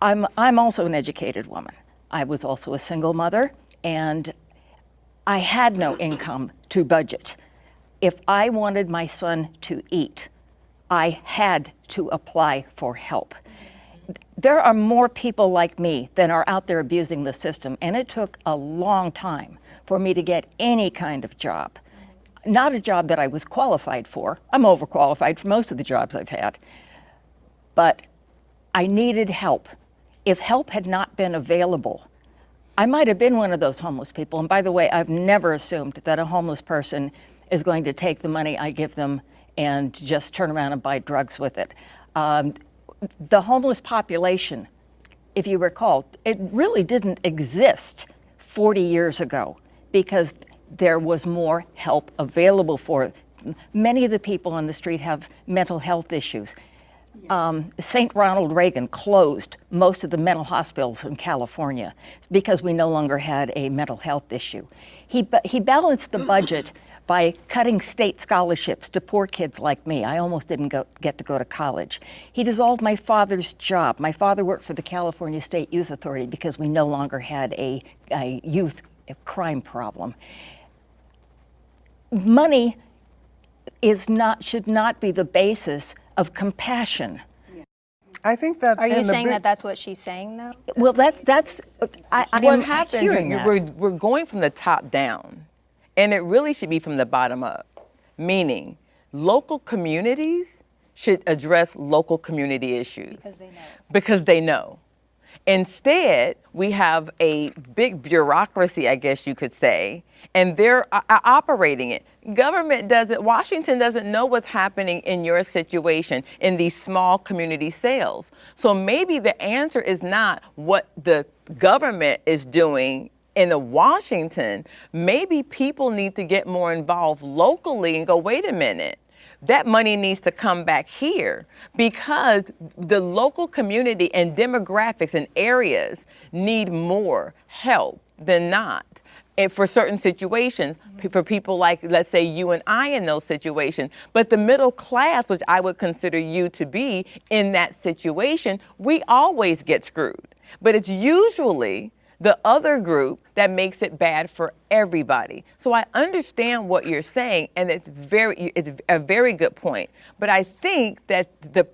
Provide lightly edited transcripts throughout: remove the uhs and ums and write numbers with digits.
I'm also an educated woman. I was also a single mother, and I had no income to budget. If I wanted my son to eat, I had to apply for help. There are more people like me than are out there abusing the system, and it took a long time for me to get any kind of job. Not a job that I was qualified for. I'm overqualified for most of the jobs I've had. But I needed help. If help had not been available, I might have been one of those homeless people. And by the way, I've never assumed that a homeless person is going to take the money I give them and just turn around and buy drugs with it. The homeless population, if you recall, it really didn't exist 40 years ago because there was more help available for it. Many of the people on the street have mental health issues. St. Ronald Reagan closed most of the mental hospitals in California because we no longer had a mental health issue. He balanced the budget by cutting state scholarships to poor kids like me. I almost didn't get to go to college. He dissolved my father's job. My father worked for the California State Youth Authority because we no longer had a youth crime problem. Money should not be the basis of compassion. I think that. Are you saying that that's what she's saying, though? Well, that's what happens. We're going from the top down, and it really should be from the bottom up. Meaning, local communities should address local community issues because they know. Instead, we have a big bureaucracy, I guess you could say, and they're operating it. Government doesn't, Washington doesn't know what's happening in your situation in these small community sales. So maybe the answer is not what the government is doing in the Washington. Maybe people need to get more involved locally and go, wait a minute. That money needs to come back here because the local community and demographics and areas need more help than not. And for certain situations, for people like, let's say, you and I in those situations. But the middle class, which I would consider you to be in that situation, we always get screwed. But it's usually the other group that makes it bad for everybody. So I understand what you're saying, and it's a very good point. But I think that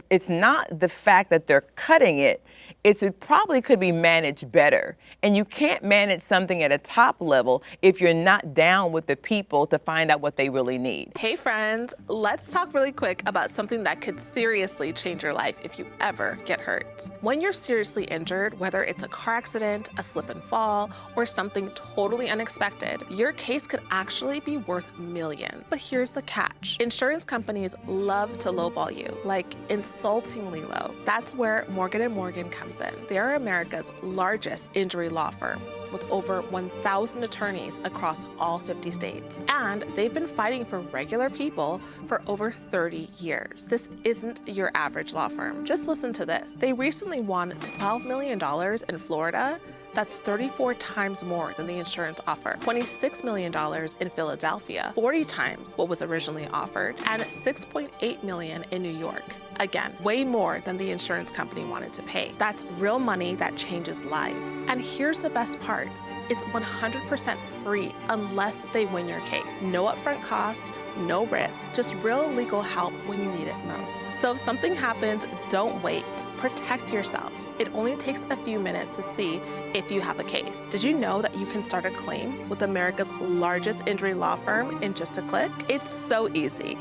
it's not the fact that they're cutting it, it probably could be managed better. And you can't manage something at a top level if you're not down with the people to find out what they really need. Hey friends, let's talk really quick about something that could seriously change your life if you ever get hurt. When you're seriously injured, whether it's a car accident, a slip and fall, or something totally unexpected, your case could actually be worth millions. But here's the catch. Insurance companies love to lowball you, like insultingly low. That's where Morgan & Morgan comes in. They're America's largest injury law firm with over 1,000 attorneys across all 50 states. And they've been fighting for regular people for over 30 years. This isn't your average law firm. Just listen to this. They recently won $12 million in Florida. That's 34 times more than the insurance offer. $26 million in Philadelphia, 40 times what was originally offered, and $6.8 million in New York. Again, way more than the insurance company wanted to pay. That's real money that changes lives. And here's the best part. It's 100% free unless they win your case. No upfront cost, no risk, just real legal help when you need it most. So if something happens, don't wait. Protect yourself. It only takes a few minutes to see if you have a case. Did you know that you can start a claim with America's largest injury law firm in just a click? It's so easy.